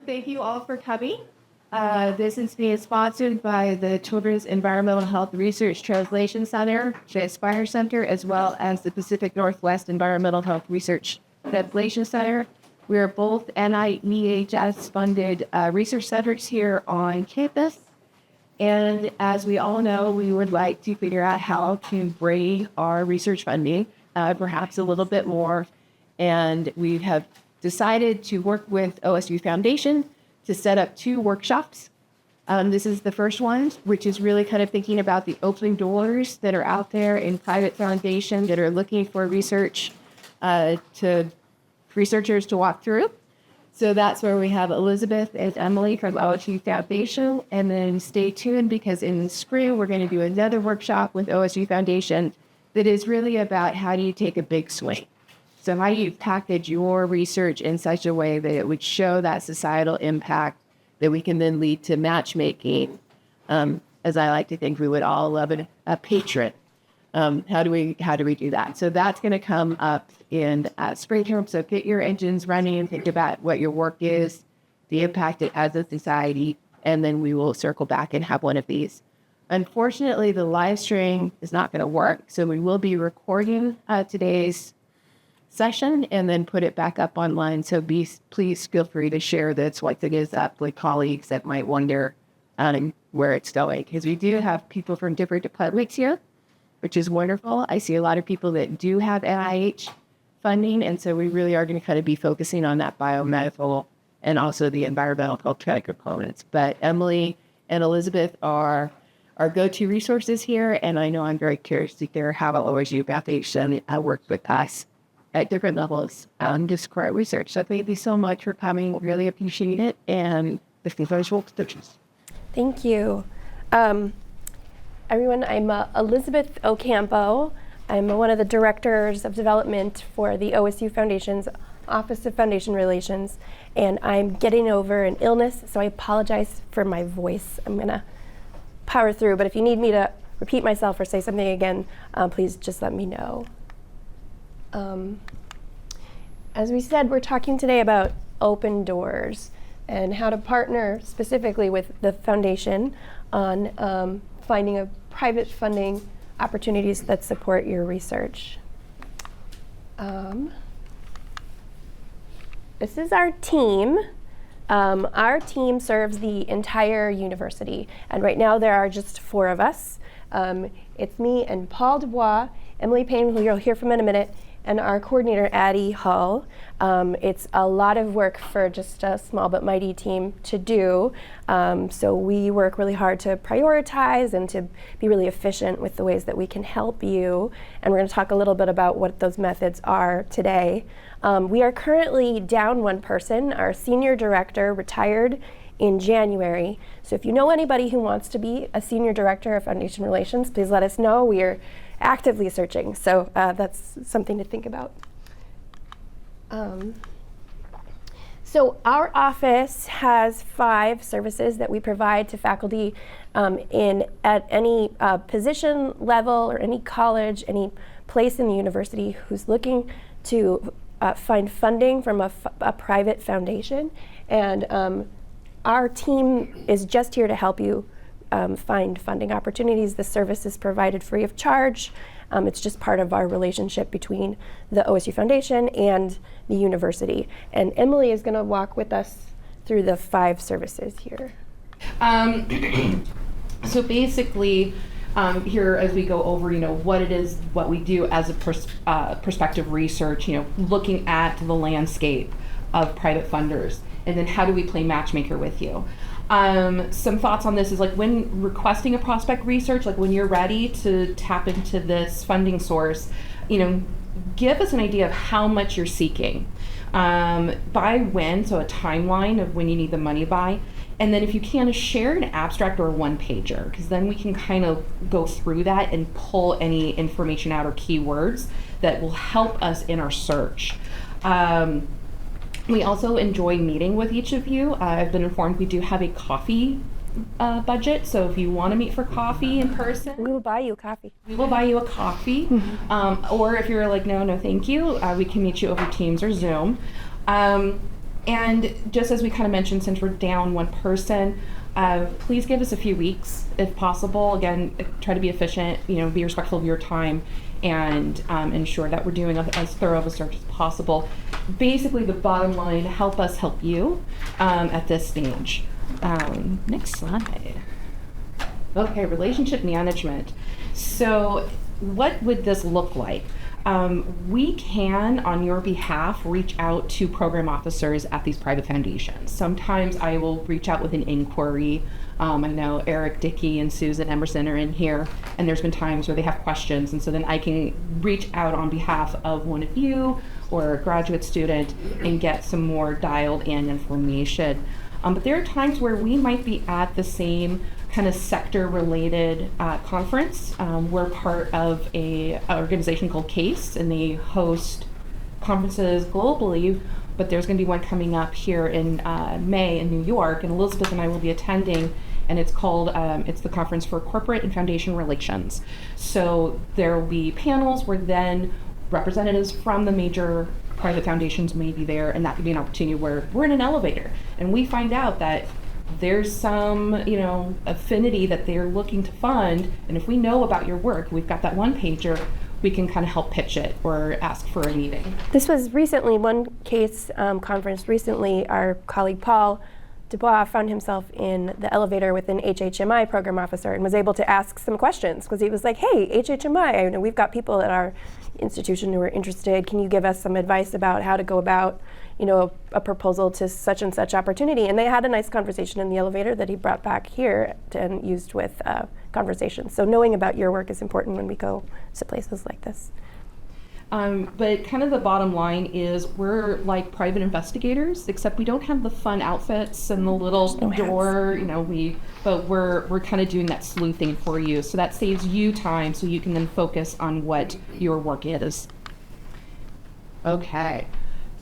Thank you all for coming. This is being sponsored by the Children's Environmental Health Research Translation Center, the Aspire Center, as well as the Pacific Northwest Environmental Health Research Translation Center. We are both NIEHS-funded research centers here on campus. And as we all know, we would like to figure out how to bring our research funding perhaps a little bit more. And we have decided to work with OSU Foundation to set up 2 workshops. This is the first one, which is really kind of thinking about the open doors that are out there in private foundations that are looking for researchers to walk through. So that's where we have Elizabeth and Emily from OSU Foundation. And then stay tuned because in the spring, we're going to do another workshop with OSU Foundation that is really about how do you take a big swing. So how do you package your research in such a way that it would show that societal impact that we can then lead to matchmaking? As I like to think we would all love a patron. How do we do that? So that's going to come up in spring term. So get your engines running and think about what your work is, the impact it has on society, and then we will circle back and have one of these. Unfortunately, the live stream is not going to work. So we will be recording today's session and then put it back up online. So please feel free to share this once it is up with colleagues that might wonder where it's going. Because we do have people from different departments here, which is wonderful. I see a lot of people that do have NIH funding, and so we really are going to kind of be focusing on that biomedical and also the environmental healthcare components. But Emily and Elizabeth are our go-to resources here, and I know I'm very curious to hear how OSU Foundation worked with us at different levels to support research. So thank you so much for coming. Really appreciate it, and the visual pictures. Thank you. Everyone, I'm Elizabeth Ocampo. I'm one of the directors of development for the OSU Foundation's Office of Foundation Relations, and I'm getting over an illness, so I apologize for my voice. I'm gonna power through, but if you need me to repeat myself or say something again, please just let me know. As we said, we're talking today about open doors and how to partner specifically with the foundation on finding a private funding opportunities that support your research. This is our team. Our team serves the entire university, and right now there are just 4 of us. It's me and Paul Dubois, Emily Payne, who you'll hear from in a minute, and our coordinator, Addie Hull. It's a lot of work for just a small but mighty team to do. So we work really hard to prioritize and to be really efficient with the ways that we can help you. And we're going to talk a little bit about what those methods are today. We are currently down 1 person. Our senior director retired in January. So if you know anybody who wants to be a senior director of Foundation Relations, please let us know. We are actively searching, so that's something to think about. So our office has 5 services that we provide to faculty at any position level or any college, any place in the university who's looking to find funding from a private foundation. And our team is just here to help you find funding opportunities. The service is provided free of charge. It's just part of our relationship between the OSU Foundation and the university. And Emily is going to walk with us through the 5 services here. So basically, here as we go over, what it is, what we do as a prospective research, looking at the landscape of private funders, and then how do we play matchmaker with you? Some thoughts on this is like when requesting a prospect research, like when you're ready to tap into this funding source, give us an idea of how much you're seeking, by when, so a timeline of when you need the money by, and then if you can, share an abstract or a 1-pager, because then we can kind of go through that and pull any information out or keywords that will help us in our search. We also enjoy meeting with each of you. I've been informed we do have a coffee budget, so if you want to meet for coffee in person, we will buy you a coffee. We will buy you a coffee. Or if you're like, no, thank you, we can meet you over Teams or Zoom. And just as we kind of mentioned, since we're down one person, please give us a few weeks if possible. Again, try to be efficient, be respectful of your time, and ensure that we're doing as thorough of a search as possible. Basically, the bottom line, help us help you at this stage. Next slide. Okay, relationship management. So what would this look like? We can, on your behalf, reach out to program officers at these private foundations. Sometimes I will reach out with an inquiry. I know Eric, Dickey, and Susan Emerson are in here, and there's been times where they have questions, and so then I can reach out on behalf of one of you or a graduate student and get some more dialed in information. But there are times where we might be at the same kind of sector-related conference. We're part of an organization called CASE, and they host conferences globally, but there's going to be one coming up here in May in New York, and Elizabeth and I will be attending, and it's called, it's the Conference for Corporate and Foundation Relations. So there will be panels where then representatives from the major private foundations may be there, and that could be an opportunity where we're in an elevator, and we find out that there's some, affinity that they're looking to fund, and if we know about your work, we've got that one pager, we can kind of help pitch it or ask for a meeting. This was recently, one case conference recently, our colleague Paul Dubois found himself in the elevator with an HHMI program officer and was able to ask some questions because he was like, hey, HHMI, I know we've got people at our institution who are interested. Can you give us some advice about how to go about a proposal to such and such opportunity? And they had a nice conversation in the elevator that he brought back here and used with conversations. So knowing about your work is important when we go to places like this. But kind of the bottom line is we're like private investigators, except we don't have the fun outfits and the little door, but we're kind of doing that sleuthing for you. So that saves you time so you can then focus on what your work is. Okay.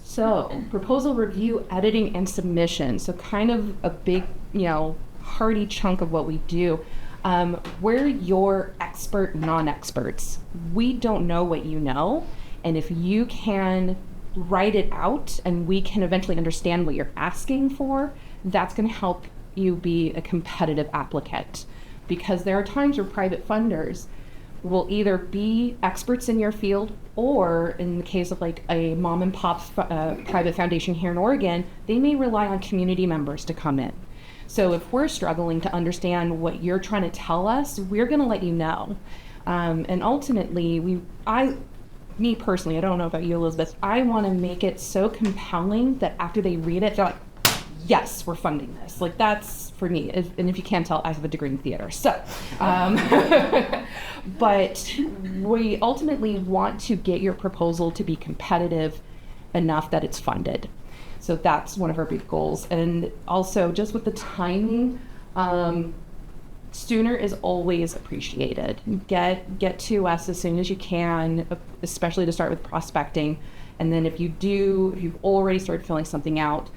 So proposal review, editing, and submission. So kind of a big, hearty chunk of what we do. We're your expert non-experts. We don't know what you know. And if you can write it out and we can eventually understand what you're asking for, that's going to help you be a competitive applicant. Because there are times where private funders will either be experts in your field, or in the case of like a mom and pop private foundation here in Oregon, they may rely on community members to come in. So if we're struggling to understand what you're trying to tell us, we're going to let you know. And ultimately, me personally, I don't know about you, Elizabeth, I want to make it so compelling that after they read it, they're like, yes, we're funding this. Like, that's for me. And if you can't tell, I have a degree in theater. So, but we ultimately want to get your proposal to be competitive enough that it's funded. So that's one of our big goals. And also, just with the timing, sooner is always appreciated. Get to us as soon as you can, especially to start with prospecting. And then if you've already started filling something out,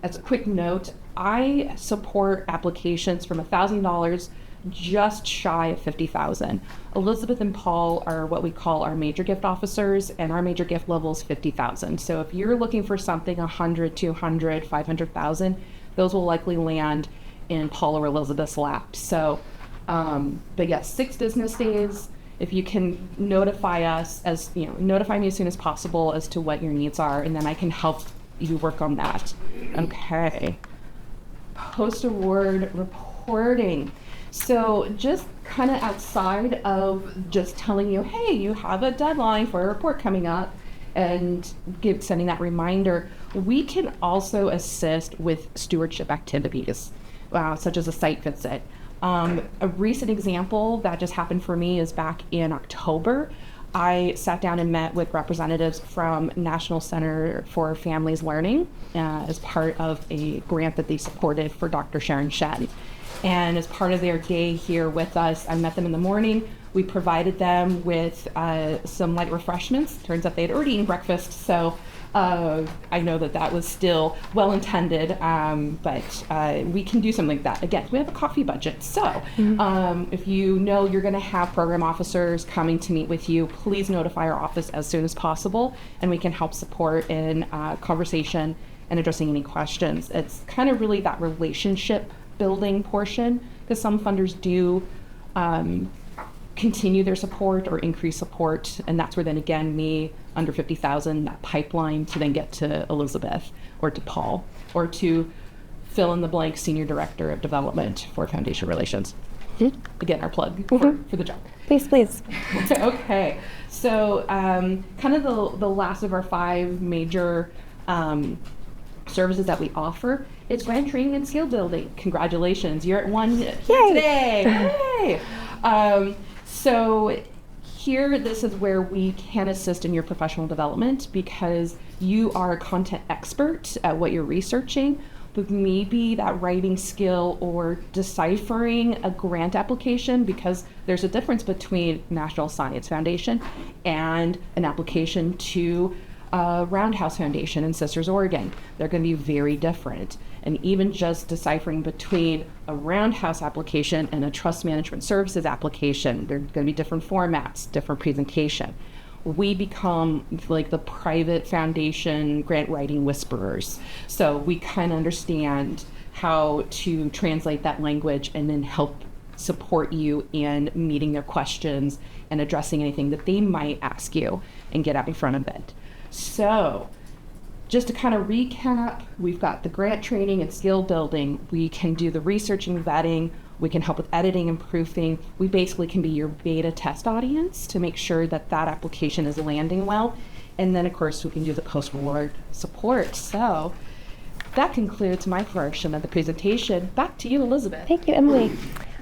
as a quick note, I support applications from $1,000 just shy of $50,000. Elizabeth and Paul are what we call our major gift officers, and our major gift level is $50,000. So if you're looking for something 100, 200, 500,000, those will likely land in Paul or Elizabeth's lap. So, but yes, 6 business days. If you can notify us notify me as soon as possible as to what your needs are, and then I can help you work on that. Okay. Post-award reporting. So just kind of outside of just telling you, hey, you have a deadline for a report coming up, and sending that reminder, we can also assist with stewardship activities, such as a site visit. A recent example that just happened for me is back in October. I sat down and met with representatives from National Center for Families Learning as part of a grant that they supported for Dr. Sharon Shen. And as part of their day here with us, I met them in the morning. We provided them with some light refreshments. Turns out they had already eaten breakfast, so I know that was still well intended, but we can do something like that. Again, we have a coffee budget. So if you know you're going to have program officers coming to meet with you, please notify our office as soon as possible, and we can help support in conversation and addressing any questions. It's kind of really that relationship building portion, because some funders do continue their support or increase support, and that's where then again me under 50,000, that pipeline to then get to Elizabeth or to Paul or to fill in the blank senior director of development for foundation relations. Again, our plug for the job. Please, please. Okay, so kind of the last of our 5 major services that we offer is grant training and skill building. Congratulations, you're at 1 here today. Yay! So here, this is where we can assist in your professional development, because you are a content expert at what you're researching, but maybe that writing skill or deciphering a grant application, because there's a difference between National Science Foundation and an application to Roundhouse Foundation in Sisters, Oregon. They're going to be very different. And even just deciphering between a Roundhouse application and a Trust Management Services application, they're going to be different formats, different presentation. We become like the private foundation grant writing whisperers. So we kind of understand how to translate that language and then help support you in meeting their questions and addressing anything that they might ask you and get out in front of it. So just to kind of recap, we've got the grant training and skill building. We can do the research and vetting. We can help with editing and proofing. We basically can be your beta test audience to make sure that that application is landing well. And then, of course, we can do the post-award support. So that concludes my portion of the presentation. Back to you, Elizabeth. Thank you, Emily.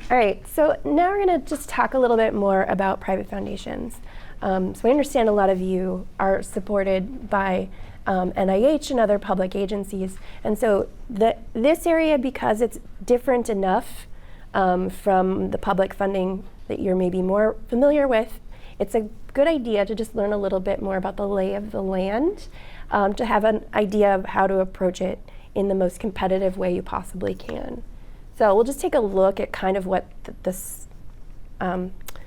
All right, so now we're going to just talk a little bit more about private foundations. So I understand a lot of you are supported by NIH and other public agencies. And so this area, because it's different enough from the public funding that you're maybe more familiar with, it's a good idea to just learn a little bit more about the lay of the land, to have an idea of how to approach it in the most competitive way you possibly can. So we'll just take a look at kind of what this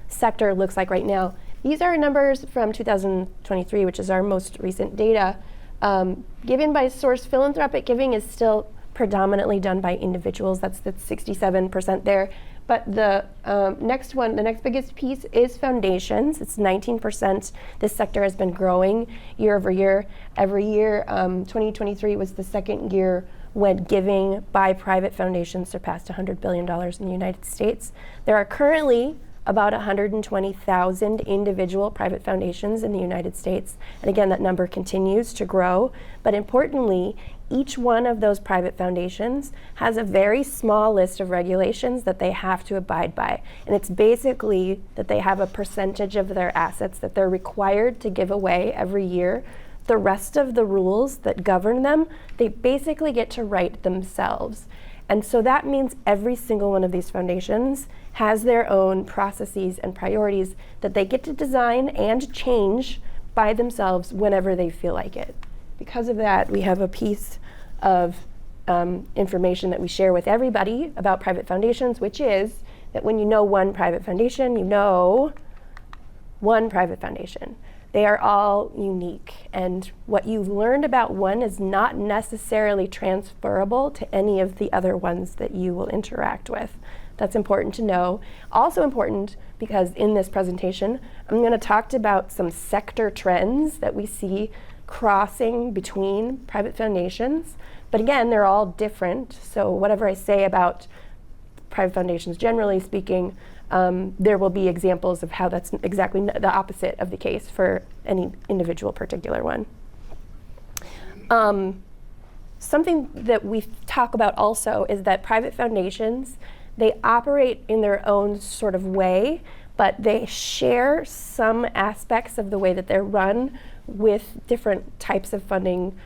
sector looks like right now. These are numbers from 2023, which is our most recent data. Given by source, philanthropic giving is still predominantly done by individuals. That's 67% there. But the next one, the next biggest piece is foundations. It's 19%. This sector has been growing year over year. Every year, 2023 was the second year when giving by private foundations surpassed $100 billion in the United States. There are currently about 120,000 individual private foundations in the United States. And again, that number continues to grow. But importantly, each one of those private foundations has a very small list of regulations that they have to abide by. And it's basically that they have a percentage of their assets that they're required to give away every year. The rest of the rules that govern them, they basically get to write themselves. And so that means every single one of these foundations has their own processes and priorities that they get to design and change by themselves whenever they feel like it. Because of that, we have a piece of information that we share with everybody about private foundations, which is that when you know one private foundation, you know one private foundation. They are all unique, and what you've learned about one is not necessarily transferable to any of the other ones that you will interact with. That's important to know. Also important because in this presentation, I'm going to talk about some sector trends that we see crossing between private foundations. But again, they're all different. So whatever I say about private foundations, generally speaking, there will be examples of how that's exactly the opposite of the case for any individual particular one. Something that we talk about also is that private foundations, they operate in their own sort of way, but they share some aspects of the way that they're run with different types of funding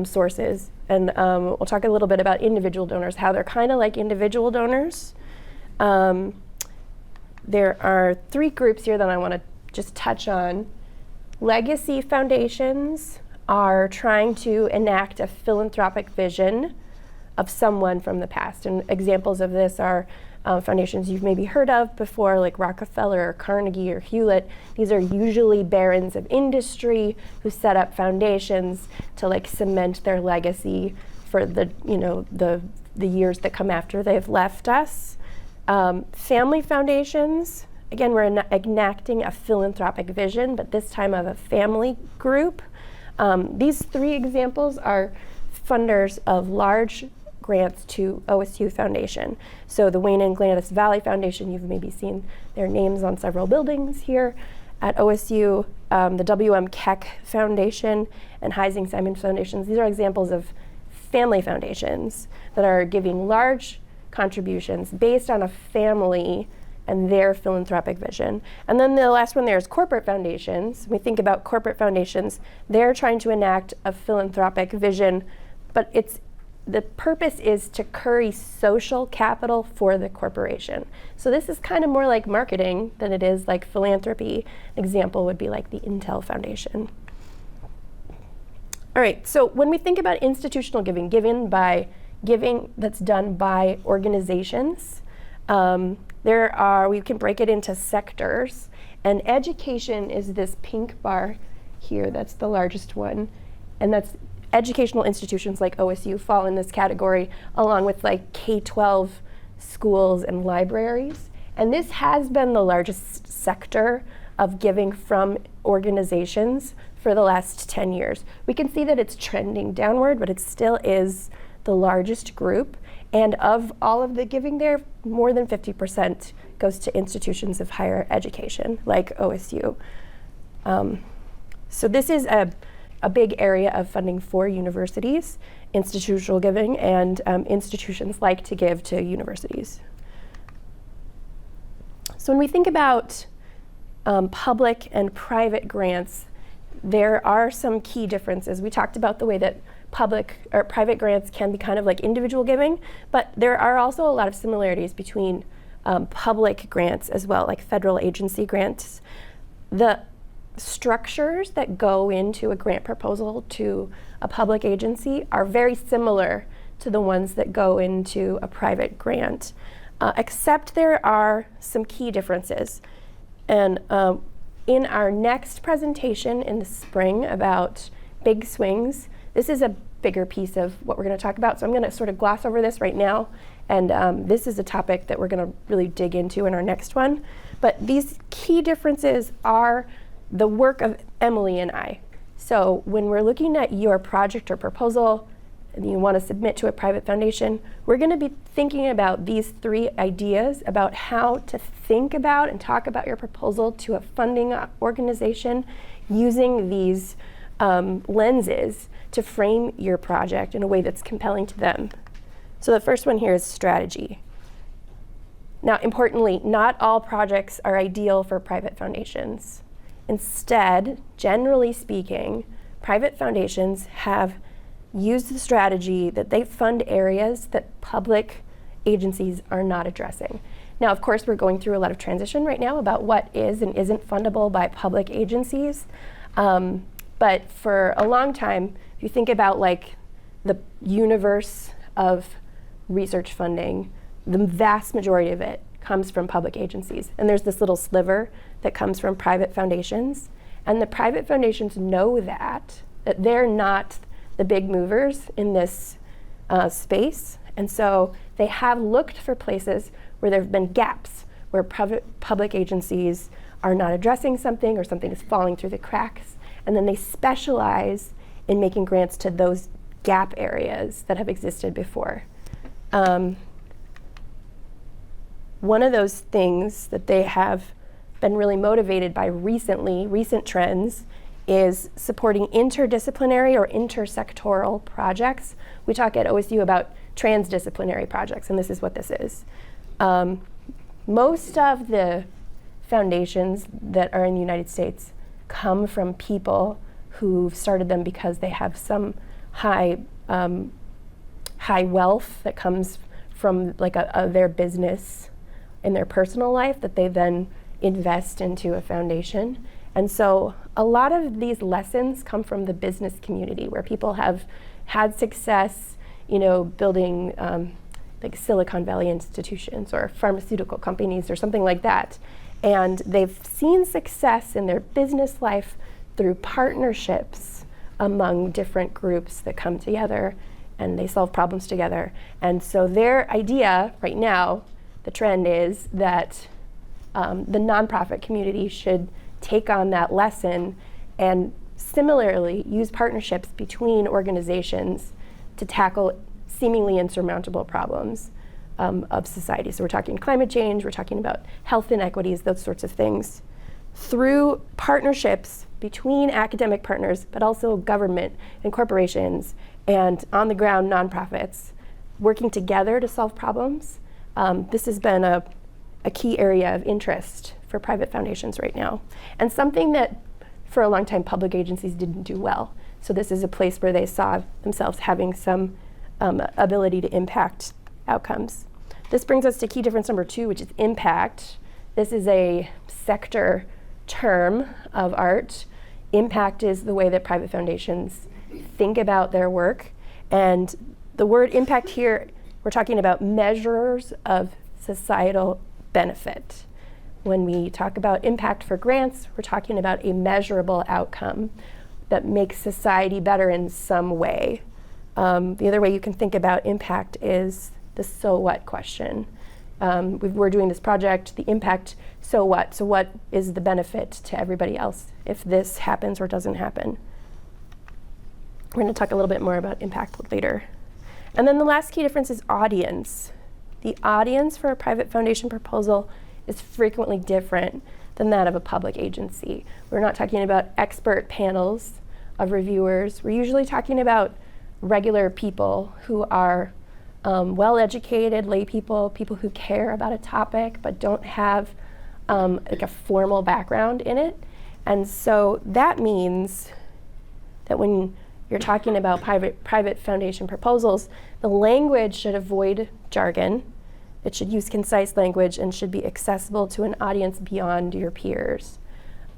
sources. And we'll talk a little bit about individual donors, how they're kind of like individual donors. There are 3 groups here that I want to just touch on. Legacy foundations are trying to enact a philanthropic vision of someone from the past. And examples of this are foundations you've maybe heard of before, like Rockefeller or Carnegie or Hewlett. These are usually barons of industry who set up foundations to like cement their legacy for the years that come after they've left us. Family foundations, again, we're enacting a philanthropic vision, but this time of a family group. These three examples are funders of large grants to OSU Foundation. So the Wayne and Gladys Valley Foundation, you've maybe seen their names on several buildings here at OSU, the W.M. Keck Foundation and Heising Simon Foundations. These are examples of family foundations that are giving large contributions based on a family and their philanthropic vision. And then the last one there is corporate foundations. When we think about corporate foundations, they're trying to enact a philanthropic vision, but the purpose is to curry social capital for the corporation. So this is kind of more like marketing than it is like philanthropy. An example would be like the Intel Foundation. All right, so when we think about institutional giving that's done by organizations, we can break it into sectors, and education is this pink bar here, that's the largest one, and that's educational institutions like OSU fall in this category, along with like K-12 schools and libraries. And this has been the largest sector of giving from organizations for the last 10 years. We can see that it's trending downward, but it still is the largest group. And of all of the giving there, more than 50% goes to institutions of higher education, like OSU. So this is a big area of funding for universities, institutional giving, and institutions like to give to universities. So when we think about public and private grants, there are some key differences. We talked about the way that public or private grants can be kind of like individual giving, but there are also a lot of similarities between public grants as well, like federal agency grants. The structures that go into a grant proposal to a public agency are very similar to the ones that go into a private grant, except there are some key differences. And in our next presentation in the spring about big swings, this is a bigger piece of what we're going to talk about. So I'm going to sort of gloss over this right now. And this is a topic that we're going to really dig into in our next one. But these key differences are the work of Emily and I. So when we're looking at your project or proposal and you want to submit to a private foundation, we're going to be thinking about these three ideas about how to think about and talk about your proposal to a funding organization using these lenses to frame your project in a way that's compelling to them. So the first one here is strategy. Now, importantly, not all projects are ideal for private foundations. Instead, generally speaking, private foundations have used the strategy that they fund areas that public agencies are not addressing. Now, of course, we're going through a lot of transition right now about what is and isn't fundable by public agencies. But for a long time, if you think about like the universe of research funding, the vast majority of it comes from public agencies. And there's this little sliver that comes from private foundations. And the private foundations know that they're not the big movers in this space. And so they have looked for places where there have been gaps, where public agencies are not addressing something or something is falling through the cracks. And then they specialize in making grants to those gap areas that have existed before. One of those things that they have been really motivated by recent trends is supporting interdisciplinary or intersectoral projects. We talk at OSU about transdisciplinary projects, and this is what this is. Most of the foundations that are in the United States come from people who've started them because they have some high wealth that comes from like their business in their personal life that they then invest into a foundation. And so a lot of these lessons come from the business community where people have had success, building like Silicon Valley institutions or pharmaceutical companies or something like that. And they've seen success in their business life through partnerships among different groups that come together and they solve problems together. And so their idea right now, the trend is that the nonprofit community should take on that lesson and similarly use partnerships between organizations to tackle seemingly insurmountable problems of society. So we're talking climate change, we're talking about health inequities, those sorts of things, through partnerships between academic partners, but also government and corporations and on the ground nonprofits working together to solve problems. This has been a key area of interest for private foundations right now, and something that for a long time public agencies didn't do well. So this is a place where they saw themselves having some ability to impact outcomes. This brings us to key difference number 2, which is impact. This is a sector term of art. Impact is the way that private foundations think about their work. And the word impact here, we're talking about measures of societal benefit. When we talk about impact for grants, we're talking about a measurable outcome that makes society better in some way. The other way you can think about impact is the so what question. We're doing this project, the impact, so what? So what is the benefit to everybody else if this happens or doesn't happen? We're going to talk a little bit more about impact later. And then the last key difference is audience. The audience for a private foundation proposal is frequently different than that of a public agency. We're not talking about expert panels of reviewers. We're usually talking about regular people who are well-educated lay people who care about a topic but don't have like a formal background in it. And so that means that when you're talking about private foundation proposals, the language should avoid jargon. It should use concise language and should be accessible to an audience beyond your peers.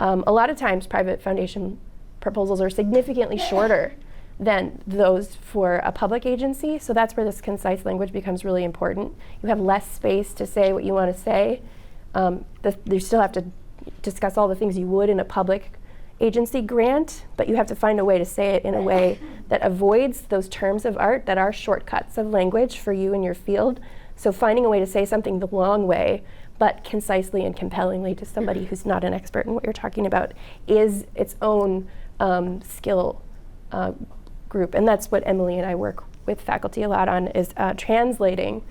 A lot of times private foundation proposals are significantly shorter than those for a public agency, so that's where this concise language becomes really important. You have less space to say what you want to say. You still have to discuss all the things you would in a public agency grant, but you have to find a way to say it in a way that avoids those terms of art that are shortcuts of language for you in your field. So finding a way to say something the long way, but concisely and compellingly to somebody who's not an expert in what you're talking about is its own skill group. And that's what Emily and I work with faculty a lot on, is translating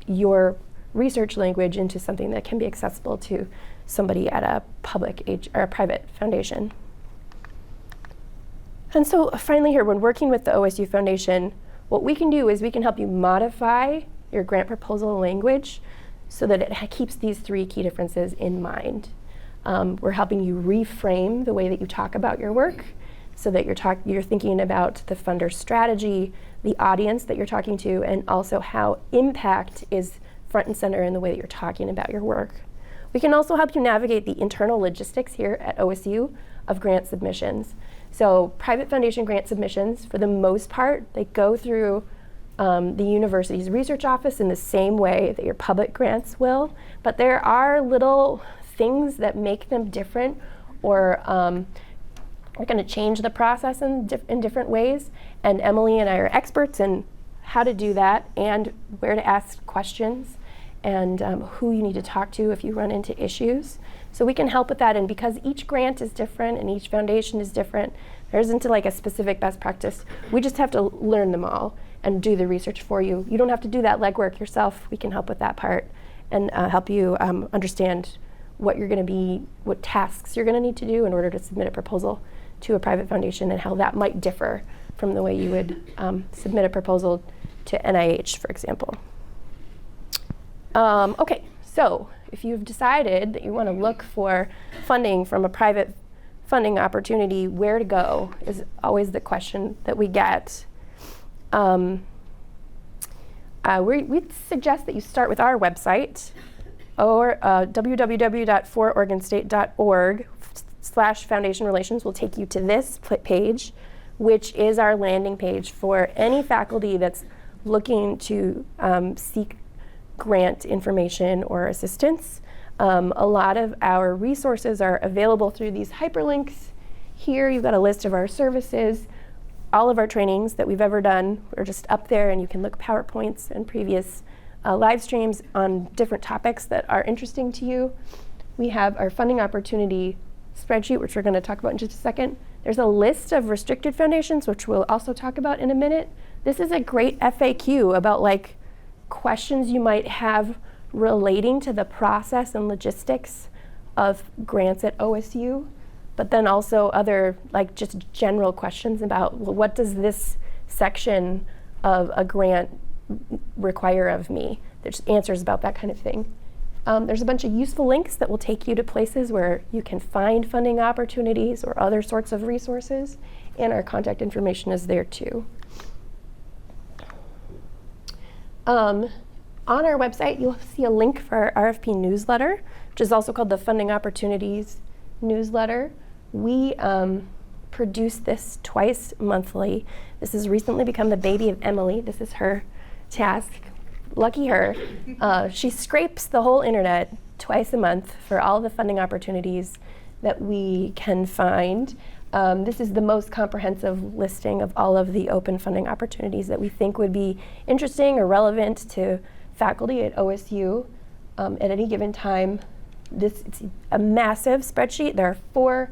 your research language into something that can be accessible to somebody at a or a private foundation. And so finally here, when working with the OSU Foundation, what we can do is we can help you modify your grant proposal language so that it keeps these 3 key differences in mind. We're helping you reframe the way that you talk about your work so that you're thinking about the funder strategy, the audience that you're talking to, and also how impact is front and center in the way that you're talking about your work. We can also help you navigate the internal logistics here at OSU of grant submissions. So private foundation grant submissions, for the most part, they go through the university's research office in the same way that your public grants will, but there are little things that make them different or are going to change the process in different ways. And Emily and I are experts in how to do that and where to ask questions and who you need to talk to if you run into issues. So we can help with that. And because each grant is different and each foundation is different, there isn't like a specific best practice. We just have to learn them all and do the research for you. You don't have to do that legwork yourself. We can help with that part and help you understand what tasks you're going to need to do in order to submit a proposal to a private foundation and how that might differ from the way you would submit a proposal to NIH, for example. Okay, so if you've decided that you want to look for funding from a private funding opportunity, where to go is always the question that we get. We suggest that you start with our website, or www.fororegonstate.org foundation relations will take you to this page, which is our landing page for any faculty that's looking to seek grant information or assistance. A lot of our resources are available through these hyperlinks. Here you've got a list of our services. All of our trainings that we've ever done are just up there, and you can look PowerPoints and previous live streams on different topics that are interesting to you. We have our funding opportunity spreadsheet, which we're going to talk about in just a second. There's a list of restricted foundations, which we'll also talk about in a minute. This is a great FAQ about like questions you might have relating to the process and logistics of grants at OSU, but then also other like just general questions about, well, what does this section of a grant require of me? There's answers about that kind of thing. There's a bunch of useful links that will take you to places where you can find funding opportunities or other sorts of resources, and our contact information is there too. On our website, you'll see a link for our RFP newsletter, which is also called the Funding Opportunities newsletter. We produce this twice monthly. This has recently become the baby of Emily. This is her task. Lucky her. She scrapes the whole internet twice a month for all the funding opportunities that we can find. This is the most comprehensive listing of all of the open funding opportunities that we think would be interesting or relevant to faculty at OSU at any given time. It's a massive spreadsheet. There are 4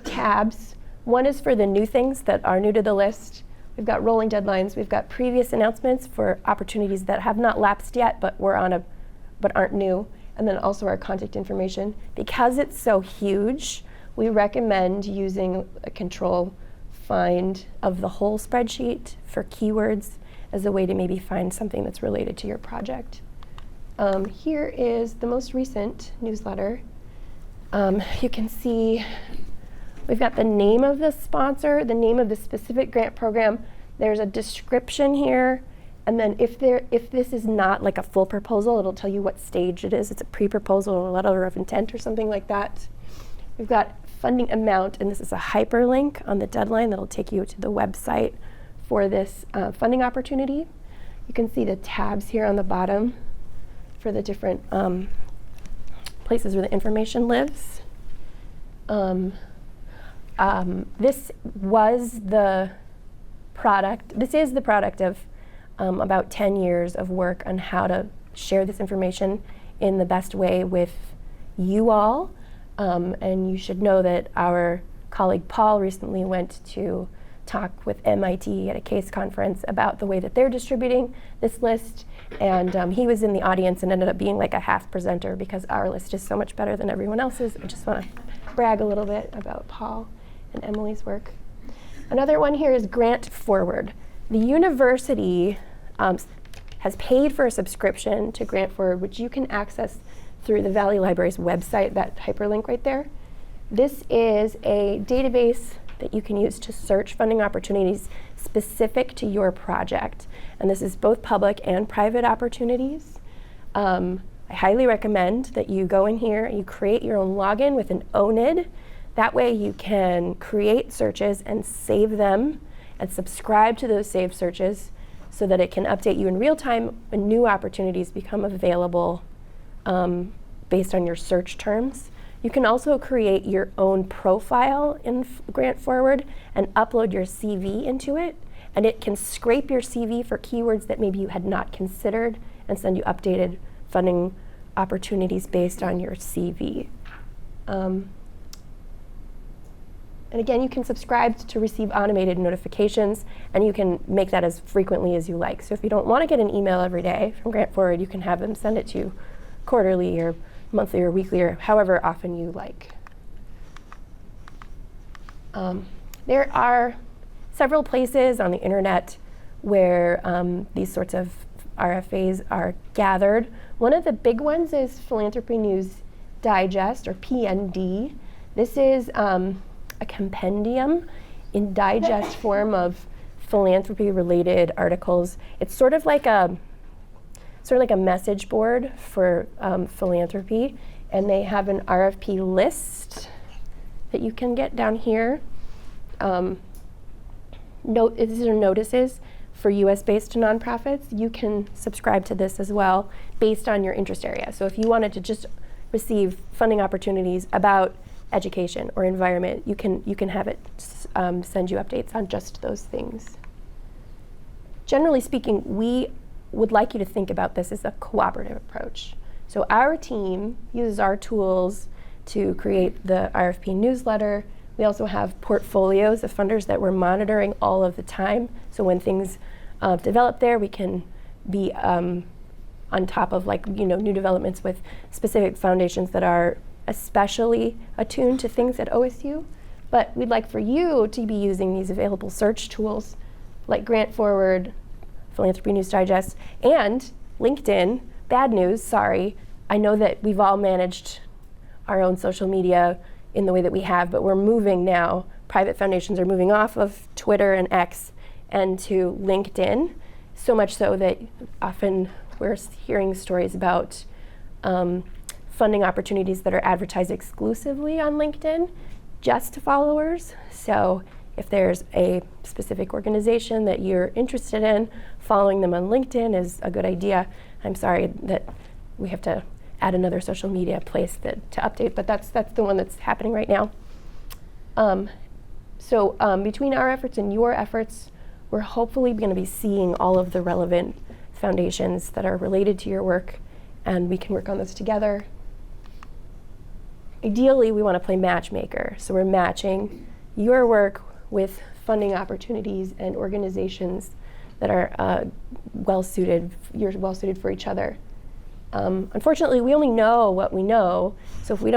tabs. One is for the new things that are new to the list. We've got rolling deadlines. We've got previous announcements for opportunities that have not lapsed yet, but aren't new. And then also our contact information. Because it's so huge, we recommend using a control find of the whole spreadsheet for keywords as a way to maybe find something that's related to your project. Here is the most recent newsletter. You can see we've got the name of the sponsor, the name of the specific grant program. There's a description here, and then if this is not like a full proposal, it'll tell you what stage it is. It's a pre-proposal or a letter of intent or something like that. We've got funding amount, and this is a hyperlink on the deadline that'll take you to the website for this funding opportunity. You can see the tabs here on the bottom for the different places where the information lives. This is the product of about 10 years of work on how to share this information in the best way with you all. And you should know that our colleague Paul recently went to talk with MIT at a case conference about the way that they're distributing this list. And he was in the audience and ended up being like a half presenter because our list is so much better than everyone else's. I just want to brag a little bit about Paul and Emily's work. Another one here is Grant Forward. The university has paid for a subscription to Grant Forward, which you can access through the Valley Library's website, that hyperlink right there. This is a database that you can use to search funding opportunities specific to your project. And this is both public and private opportunities. I highly recommend that you go in here and you create your own login with an ONID. That way you can create searches and save them and subscribe to those saved searches so that it can update you in real time when new opportunities become available based on your search terms. You can also create your own profile in Grant Forward and upload your CV into it, and it can scrape your CV for keywords that maybe you had not considered and send you updated funding opportunities based on your CV. And again, you can subscribe to receive automated notifications, and you can make that as frequently as you like. So if you don't want to get an email every day from Grant Forward, you can have them send it to you quarterly or monthly or weekly or however often you like. There are several places on the internet where these sorts of RFAs are gathered. One of the big ones is Philanthropy News Digest, or PND. This is a compendium in digest form of philanthropy-related articles. It's sort of like a message board for philanthropy, and they have an RFP list that you can get down here. These are notices for US-based nonprofits. You can subscribe to this as well based on your interest area. So if you wanted to just receive funding opportunities about education or environment, you can have it send you updates on just those things. Generally speaking, we would like you to think about this as a cooperative approach. So our team uses our tools to create the RFP newsletter. We also have portfolios of funders that we're monitoring all of the time. So when things develop there, we can be on top of new developments with specific foundations that are especially attuned to things at OSU. But we'd like for you to be using these available search tools like Grant Forward, Philanthropy News Digest, and LinkedIn. Bad news, sorry. I know that we've all managed our own social media in the way that we have, but we're moving now. Private foundations are moving off of Twitter and X and to LinkedIn, so much so that often we're hearing stories about funding opportunities that are advertised exclusively on LinkedIn just to followers. So if there's a specific organization that you're interested in, following them on LinkedIn is a good idea. I'm sorry that we have to add another social media place to update, but that's the one that's happening right now. So between our efforts and your efforts, we're hopefully going to be seeing all of the relevant foundations that are related to your work, and we can work on this together. Ideally, we want to play matchmaker, so we're matching your work with funding opportunities and organizations that are well-suited for each other. Unfortunately, we only know what we know, so if we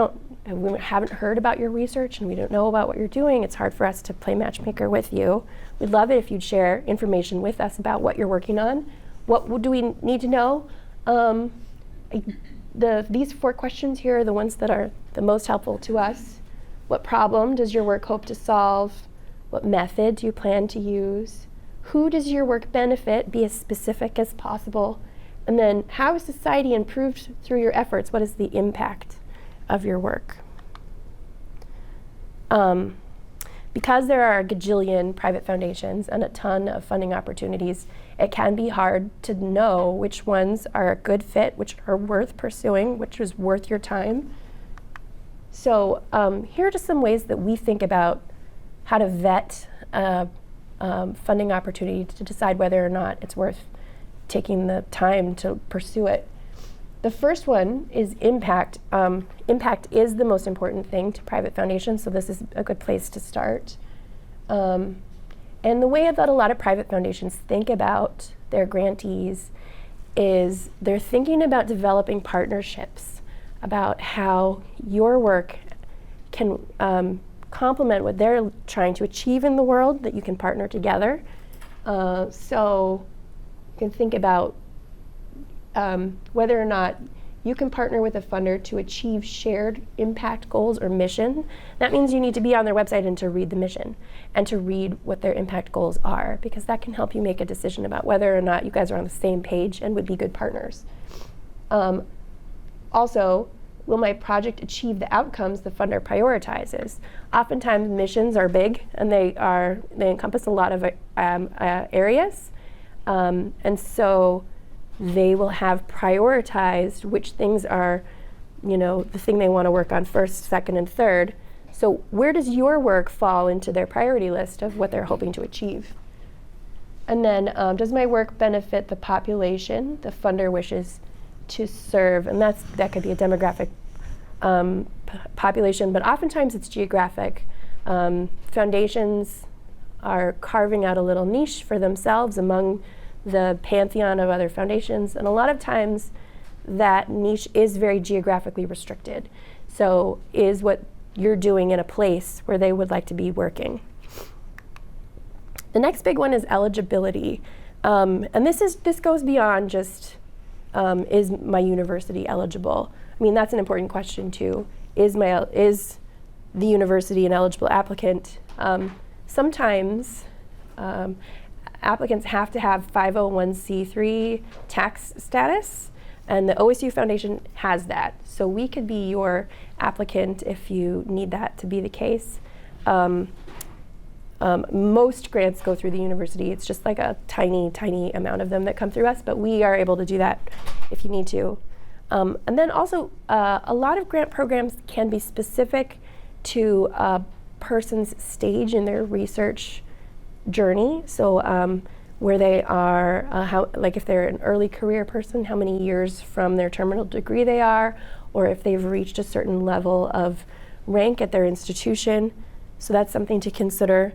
haven't heard about your research and we don't know about what you're doing, it's hard for us to play matchmaker with you. We'd love it if you'd share information with us about what you're working on. What do we need to know? These 4 questions here are the ones that are the most helpful to us. What problem does your work hope to solve? What method do you plan to use? Who does your work benefit? Be as specific as possible. And then, how is society improved through your efforts? What is the impact of your work? Because there are a gajillion private foundations and a ton of funding opportunities, it can be hard to know which ones are a good fit, which are worth pursuing, which is worth your time. So here are just some ways that we think about how to vet funding opportunity to decide whether or not it's worth taking the time to pursue it. The first one is impact. Impact is the most important thing to private foundations, so this is a good place to start. And the way that a lot of private foundations think about their grantees is they're thinking about developing partnerships, about how your work can complement what they're trying to achieve in the world, that you can partner together. So you can think about whether or not you can partner with a funder to achieve shared impact goals or mission. That means you need to be on their website and to read the mission and to read what their impact goals are, because that can help you make a decision about whether or not you guys are on the same page and would be good partners. Also, will my project achieve the outcomes the funder prioritizes? Oftentimes missions are big and they encompass a lot of areas. And so they will have prioritized which things are, the thing they want to work on first, second, and third. So where does your work fall into their priority list of what they're hoping to achieve? And then, does my work benefit the population the funder wishes to serve? And that could be a demographic population, but oftentimes it's geographic. Foundations are carving out a little niche for themselves among the pantheon of other foundations, and a lot of times that niche is very geographically restricted. So is what you're doing in a place where they would like to be working? The next big one is eligibility, and this goes beyond just is my university eligible? I mean, that's an important question too. Is the university an eligible applicant? Sometimes applicants have to have 501c3 tax status. And the OSU Foundation has that. So we could be your applicant if you need that to be the case. Most grants go through the university. It's just like a tiny, tiny amount of them that come through us, but we are able to do that if you need to. And then also, a lot of grant programs can be specific to a person's stage in their research journey. So where they are, like if they're an early career person, how many years from their terminal degree they are, or if they've reached a certain level of rank at their institution. So that's something to consider.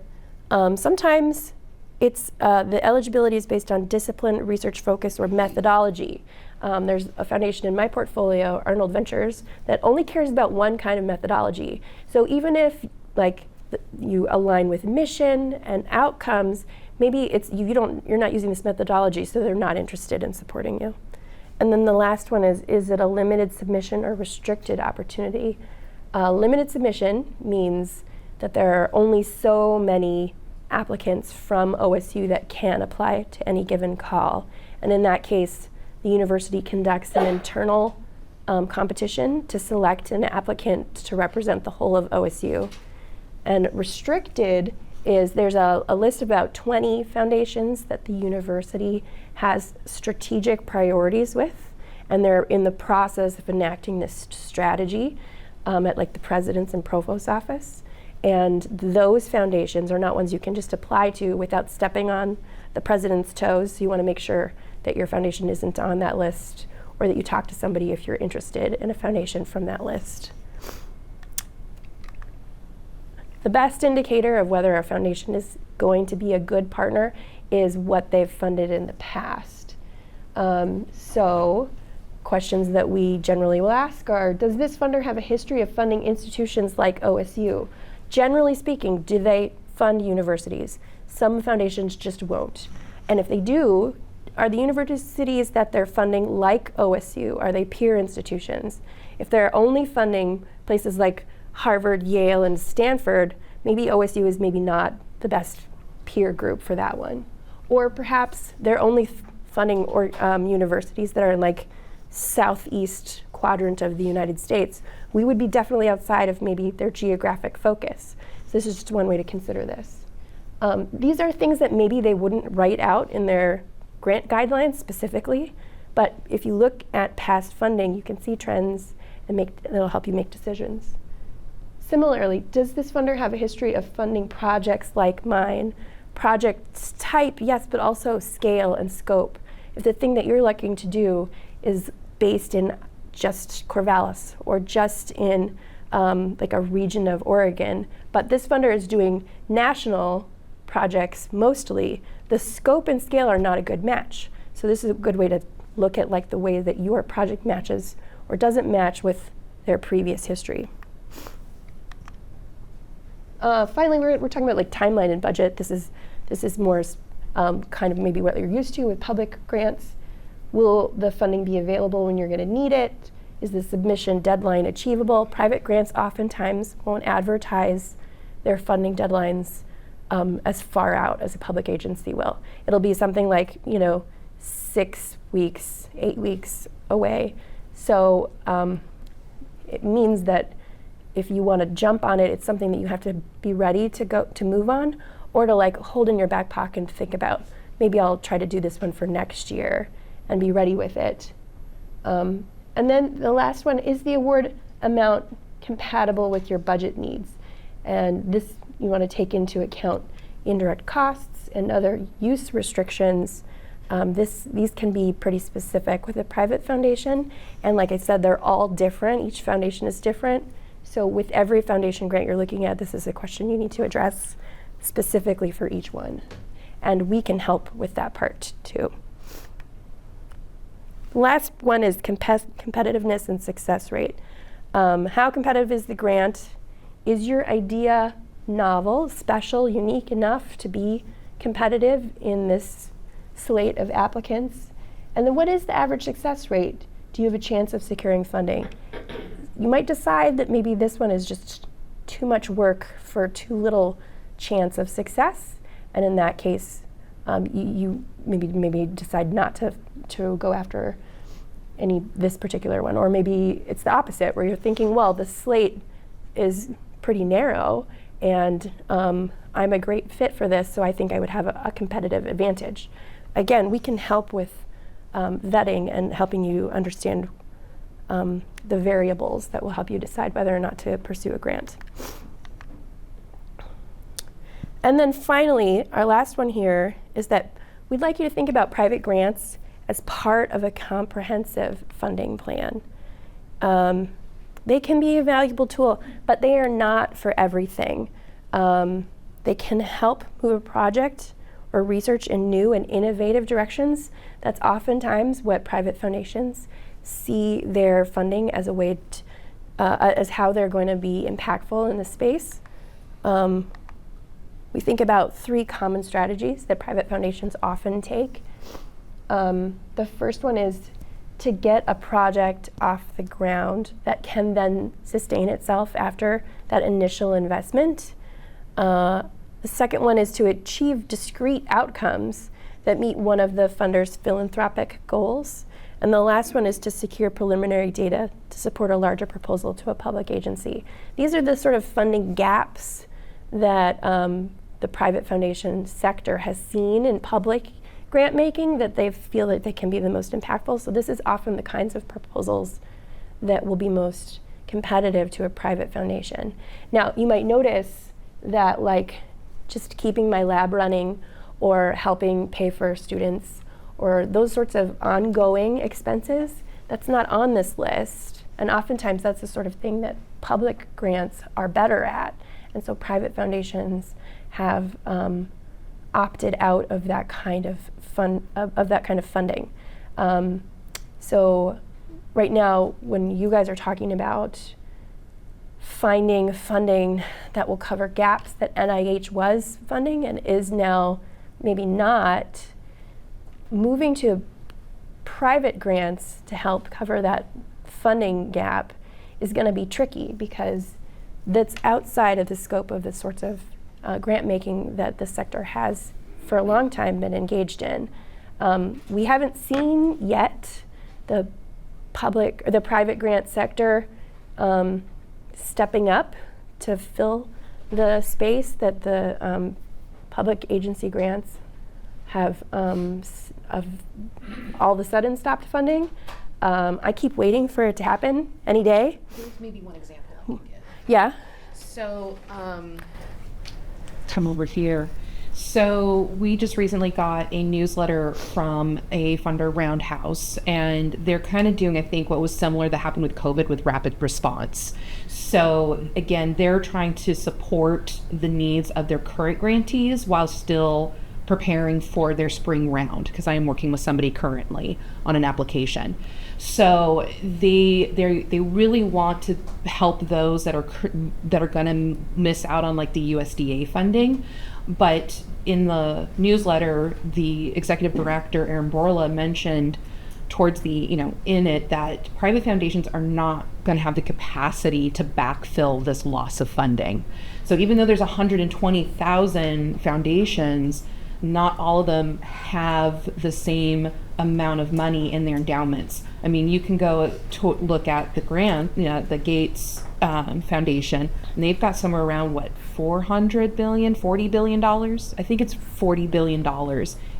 Sometimes it's the eligibility is based on discipline, research focus, or methodology. There's a foundation in my portfolio, Arnold Ventures, that only cares about one kind of methodology. So even if you align with mission and outcomes, maybe it's you're not using this methodology, so they're not interested in supporting you. And then the last one is it a limited submission or restricted opportunity? Limited submission means that there are only so many applicants from OSU that can apply to any given call. And in that case, the university conducts an internal competition to select an applicant to represent the whole of OSU. And restricted is there's a list of about 20 foundations that the university has strategic priorities with, and they're in the process of enacting this strategy at like the president's and provost's office. And those foundations are not ones you can just apply to without stepping on the president's toes. So you want to make sure that your foundation isn't on that list, or that you talk to somebody if you're interested in a foundation from that list. The best indicator of whether a foundation is going to be a good partner is what they've funded in the past. So questions that we generally will ask are, does this funder have a history of funding institutions like OSU? Generally speaking, do they fund universities? Some foundations just won't. And if they do, are the universities that they're funding like OSU? Are they peer institutions? If they're only funding places like Harvard, Yale, and Stanford, maybe OSU is maybe not the best peer group for that one. Or perhaps they're only funding universities that are in like southeast quadrant of the United States. We would be definitely outside of maybe their geographic focus. So this is just one way to consider this. These are things that maybe they wouldn't write out in their grant guidelines specifically, but if you look at past funding, you can see trends and it'll help you make decisions. Similarly, does this funder have a history of funding projects like mine? Project type, yes, but also scale and scope. If the thing that you're looking to do is based in just Corvallis or just in like a region of Oregon, but this funder is doing national projects mostly, the scope and scale are not a good match. So this is a good way to look at like the way that your project matches or doesn't match with their previous history. Finally, we're talking about like timeline and budget. This is more kind of maybe what you're used to with public grants. Will the funding be available when you're going to need it? Is the submission deadline achievable? Private grants oftentimes won't advertise their funding deadlines as far out as a public agency will. It'll be something like 6 weeks, 8 weeks away. So it means that if you want to jump on it, it's something that you have to be ready to move on, or to like hold in your back pocket and think about, maybe I'll try to do this one for next year and be ready with it. And then the last one, is the award amount compatible with your budget needs? And this, you want to take into account indirect costs and other use restrictions. These can be pretty specific with a private foundation. And like I said, they're all different. Each foundation is different. So with every foundation grant you're looking at, this is a question you need to address specifically for each one. And we can help with that part too. The last one is competitiveness and success rate. How competitive is the grant? Is your idea novel, special, unique enough to be competitive in this slate of applicants? And then what is the average success rate? Do you have a chance of securing funding? You might decide that maybe this one is just too much work for too little chance of success, and in that case, you maybe decide not to go after this particular one. Or maybe it's the opposite, where you're thinking, well, the slate is pretty narrow, and I'm a great fit for this, so I think I would have a competitive advantage. Again, we can help with vetting and helping you understand the variables that will help you decide whether or not to pursue a grant. And then finally, our last one here is that we'd like you to think about private grants as part of a comprehensive funding plan. They can be a valuable tool, but they are not for everything. They can help move a project or research in new and innovative directions. That's oftentimes what private foundations see their funding as a way to, as how they're going to be impactful in the space. We think about 3 common strategies that private foundations often take. The first one is to get a project off the ground that can then sustain itself after that initial investment. The second one is to achieve discrete outcomes that meet one of the funder's philanthropic goals. And the last one is to secure preliminary data to support a larger proposal to a public agency. These are the sort of funding gaps that the private foundation sector has seen in public grant making, that they feel that they can be the most impactful. So this is often the kinds of proposals that will be most competitive to a private foundation. Now, you might notice that, like, just keeping my lab running or helping pay for students or those sorts of ongoing expenses, that's not on this list. And oftentimes that's the sort of thing that public grants are better at. And so private foundations have opted out of that kind of funding. So right now, when you guys are talking about finding funding that will cover gaps that NIH was funding and is now maybe not, moving to private grants to help cover that funding gap is going to be tricky, because that's outside of the scope of the sorts of grant making that the sector has for a long time been engaged in. We haven't seen yet the public or the private grant sector stepping up to fill the space that the public agency grants have all of a sudden stopped funding. I keep waiting for it to happen any day. Here's maybe one example I can give. Yeah. So, come over here. So we just recently got a newsletter from a funder, Roundhouse, and they're kind of doing, I think, what was similar that happened with COVID with rapid response. So again, they're trying to support the needs of their current grantees while still preparing for their spring round, because I am working with somebody currently on an application. So they really want to help those that are going to miss out on like the USDA funding. But in the newsletter, the executive director, Aaron Borla, mentioned towards the, in it, that private foundations are not going to have the capacity to backfill this loss of funding. So even though there's 120,000 foundations, not all of them have the same amount of money in their endowments. I mean, you can go to look at the grant, the Gates Foundation, and they've got somewhere around, $400 billion, $40 billion? I think it's $40 billion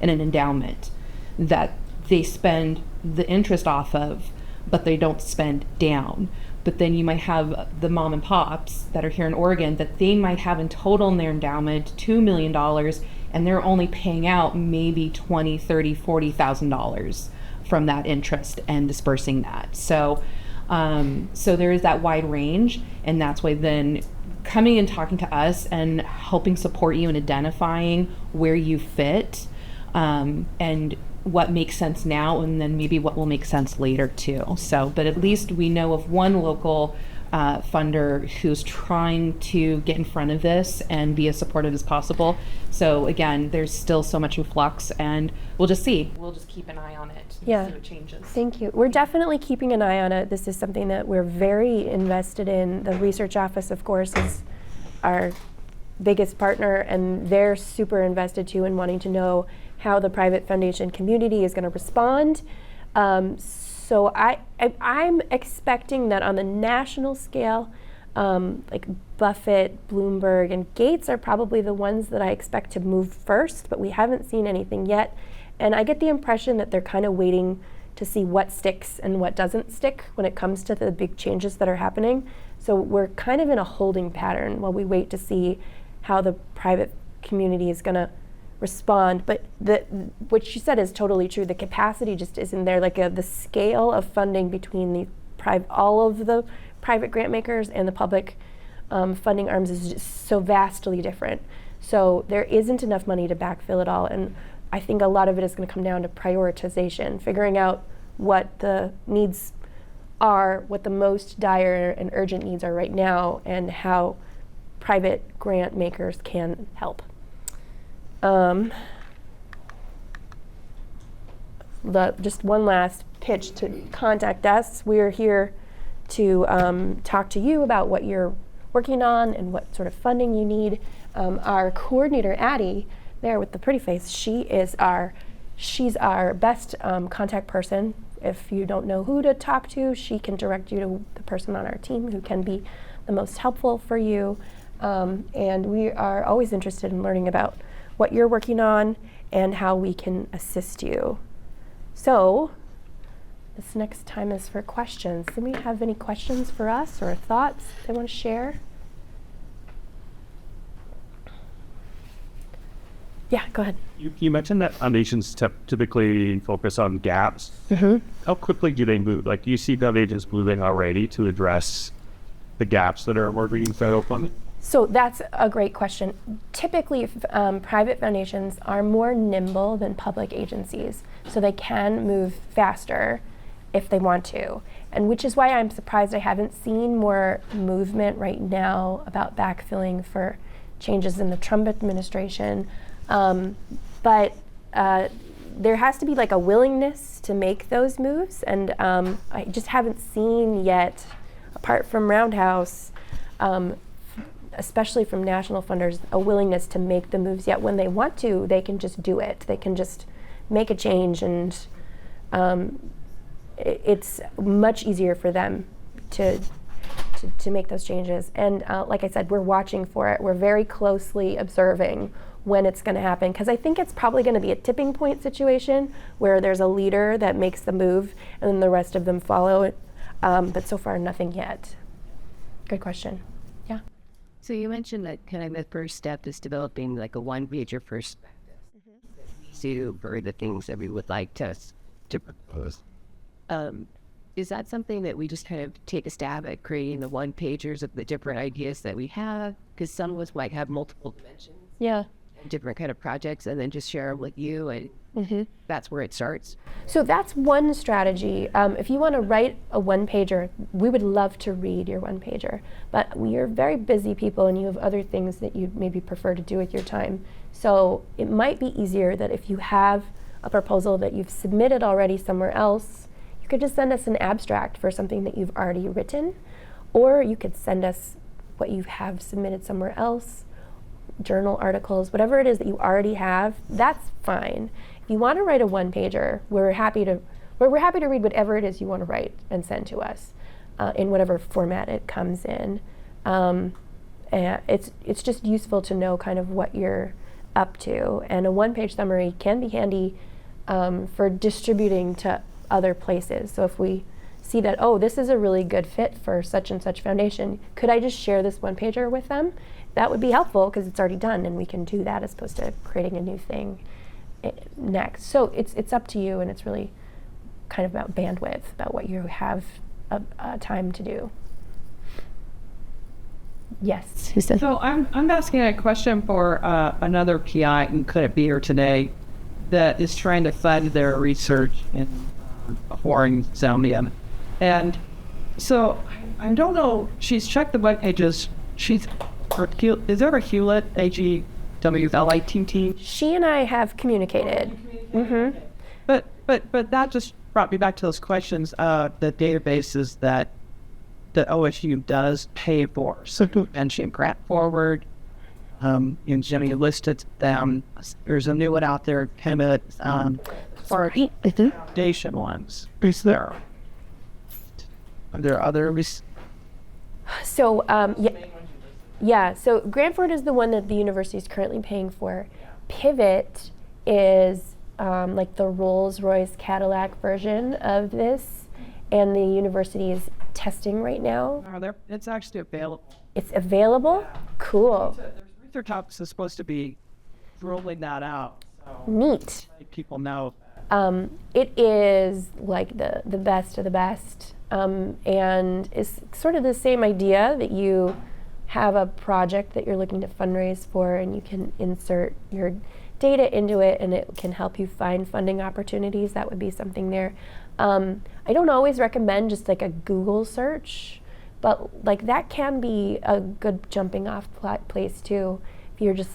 in an endowment that they spend the interest off of, but they don't spend down. But then you might have the mom and pops that are here in Oregon that they might have in total in their endowment $2 million, and they're only paying out maybe $20,000, $30,000, $40,000 from that interest and dispersing that. So there is that wide range, and that's why then coming and talking to us and helping support you in identifying where you fit, and what makes sense now, and then maybe what will make sense later too. So, but at least we know of one local funder who's trying to get in front of this and be as supportive as possible. So again, there's still so much in flux, and we'll just see. We'll just keep an eye on it and see what changes. Thank you. We're definitely keeping an eye on it. This is something that we're very invested in. The research office, of course, is our biggest partner, and they're super invested too in wanting to know how the private foundation community is going to respond. So I'm expecting that on the national scale, like Buffett, Bloomberg, and Gates are probably the ones that I expect to move first, but we haven't seen anything yet. And I get the impression that they're kind of waiting to see what sticks and what doesn't stick when it comes to the big changes that are happening. So we're kind of in a holding pattern while we wait to see how the private community is going to respond. But what she said is totally true. The capacity just isn't there. Like the scale of funding between all of the private grant makers and the public funding arms is just so vastly different. So there isn't enough money to backfill it all. And I think a lot of it is going to come down to prioritization, figuring out what the needs are, what the most dire and urgent needs are right now, and how private grant makers can help. Just one last pitch to contact us. We're here to talk to you about what you're working on and what sort of funding you need. Our coordinator, Addie, there with the pretty face, she's our best contact person. If you don't know who to talk to, she can direct you to the person on our team who can be the most helpful for you. And we are always interested in learning about what you're working on and how we can assist you. So this next time is for questions. Do we have any questions for us or thoughts they want to share? Yeah, go ahead. You mentioned that foundations typically focus on gaps. How quickly do they move? Like, do you see foundations moving already to address the gaps that are emerging in federal funding? So that's a great question. Typically, private foundations are more nimble than public agencies, so they can move faster if they want to. And which is why I'm surprised I haven't seen more movement right now about backfilling for changes in the Trump administration. But there has to be like a willingness to make those moves, and I just haven't seen yet, apart from Roundhouse, especially from national funders, a willingness to make the moves yet. When they want to, they can just do it. They can just make a change, and it's much easier for them to make those changes. And like I said, we're watching for it. We're very closely observing when it's going to happen, because I think it's probably going to be a tipping point situation where there's a leader that makes the move and then the rest of them follow it. But so far, nothing yet. Good question. Yeah. So you mentioned that kind of the first step is developing like a one-pager perspective for the things that we would like to propose. Is that something that we just kind of take a stab at creating the one-pagers of the different ideas that we have? Because some of us might have multiple dimensions. Yeah. Different kind of projects, and then just share them with you, and that's where it starts. So that's one strategy. If you want to write a one-pager, we would love to read your one-pager, but you're very busy people and you have other things that you maybe prefer to do with your time. So it might be easier that if you have a proposal that you've submitted already somewhere else, you could just send us an abstract for something that you've already written, or you could send us what you have submitted somewhere else, journal articles, whatever it is that you already have, that's fine. If you want to write a one-pager, we're happy to read whatever it is you want to write and send to us in whatever format it comes in. And it's just useful to know kind of what you're up to, and a one-page summary can be handy for distributing to other places. So if we see that, oh, this is a really good fit for such and such foundation, could I just share this one-pager with them? That would be helpful because it's already done and we can do that as opposed to creating a new thing next. So it's up to you, and it's really kind of about bandwidth, about what you have time to do. Yes. So I'm asking a question for another PI, and couldn't be here today, that is trying to fund their research in foreign Zambia. And so I don't know, she's checked the web pages. Is there a Hewlett, H-E-W-L-I-T-T? She and I have communicated. Mm-hmm. But that just brought me back to those questions. The databases that the OSU does pay for. So you mentioned Grant Forward. And Jimmy listed them. There's a new one out there, Pivot, foundation ones. Is there? Are there other So, yeah, so Grant Ford is the one that the university is currently paying for. Pivot is like the Rolls-Royce Cadillac version of this, and the university is testing right now. are there? It's actually available. It's available? Cool. There's research office is supposed to be rolling that out. So Neat. people know. It is like the best of the best, and it's sort of the same idea that you have a project that you're looking to fundraise for, and you can insert your data into it, and it can help you find funding opportunities. That would be something there. I don't always recommend just like a Google search, but like that can be a good jumping off place too. If you're just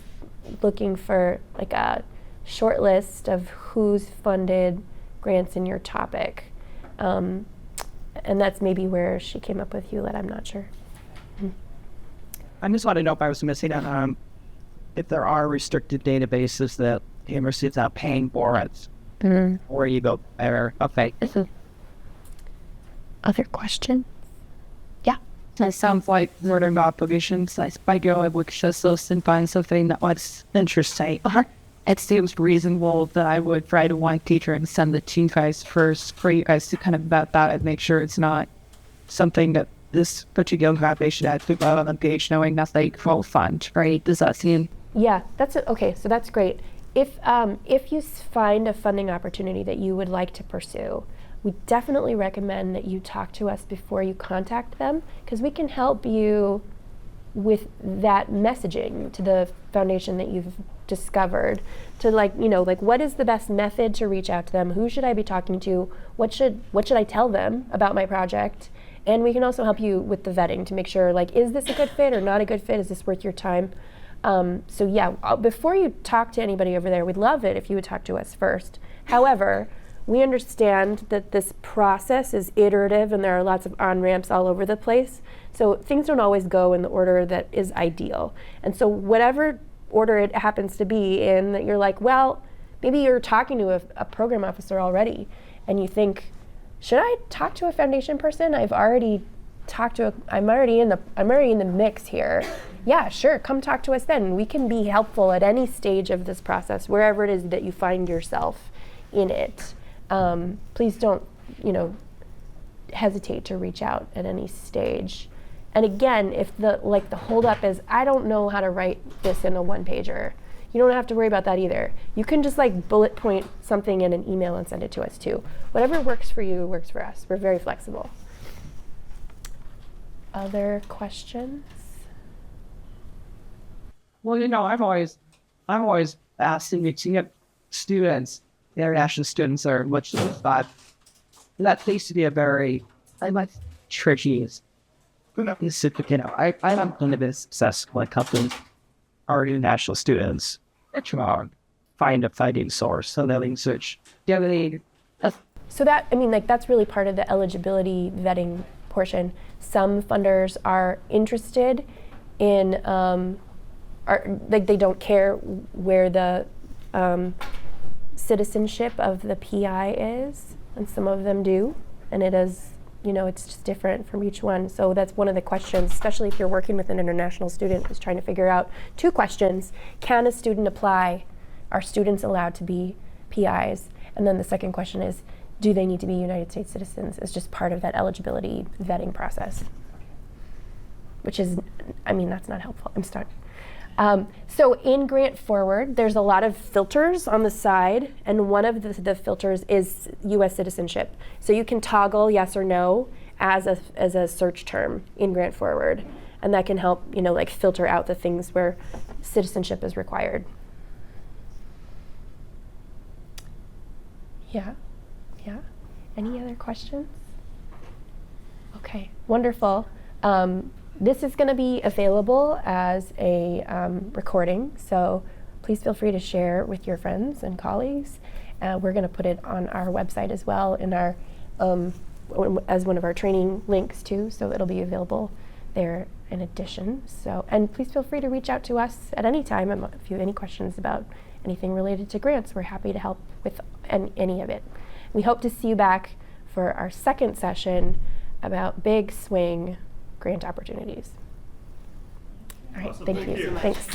looking for like a short list of who's funded grants in your topic. And that's maybe where she came up with Hewlett, I'm not sure. I just want to know if I was missing out if there are restricted databases that the university is not paying for it. Or you go there. Okay. Other question? It sounds like learning applications. If I go and look at those and find something that was interesting, it seems reasonable that I would write to one teacher and send it to you guys first for you guys to kind of vet that and make sure it's not something that this particular foundation had to go on the page knowing that's like full fund, right? Does that seem? Yeah, that's it. Okay, so that's great. If you find a funding opportunity that you would like to pursue, we definitely recommend that you talk to us before you contact them, because we can help you with that messaging to the foundation that you've discovered, to like what is the best method to reach out to them, who should I be talking to, what should I tell them about my project. And we can also help you with the vetting to make sure, like, is this a good fit or not a good fit, is this worth your time. So yeah, before you talk to anybody over there, we'd love it if you would talk to us first. However, we understand that this process is iterative and there are lots of on-ramps all over the place. So things don't always go in the order that is ideal. And so whatever order it happens to be in, that you're like, well, maybe you're talking to a program officer already and you think, should I talk to a foundation person? I'm already in the mix here. Yeah, sure, come talk to us then. We can be helpful at any stage of this process, wherever it is that you find yourself in it. Please don't, hesitate to reach out at any stage. And again, if the holdup is, I don't know how to write this in a one-pager, you don't have to worry about that either. You can just bullet point something in an email and send it to us too. Whatever works for you works for us. We're very flexible. Other questions? Well, I'm always asking to students, international students are much but that seems to be a very tricky. I'm not going to be successful when companies are international students. Find a funding source so they can search. So that's really part of the eligibility vetting portion. Some funders are interested in, they don't care where the citizenship of the PI is, and some of them do, and it is, it's just different from each one. So that's one of the questions, especially if you're working with an international student, is trying to figure out two questions. Can a student apply? Are students allowed to be PIs? And then the second question is, do they need to be United States citizens? It's just part of that eligibility vetting process, which is, that's not helpful. I'm starting. So in Grant Forward, there's a lot of filters on the side, and one of the filters is U.S. citizenship. So you can toggle yes or no as a search term in Grant Forward, and that can help filter out the things where citizenship is required. Yeah. Any other questions? Okay, wonderful. This is going to be available as a recording, so please feel free to share with your friends and colleagues. We're going to put it on our website as well in our as one of our training links too, so it'll be available there in addition. So, and please feel free to reach out to us at any time if you have any questions about anything related to grants. We're happy to help with any of it. We hope to see you back for our second session about big swing grant opportunities. All right, thank you. Thanks.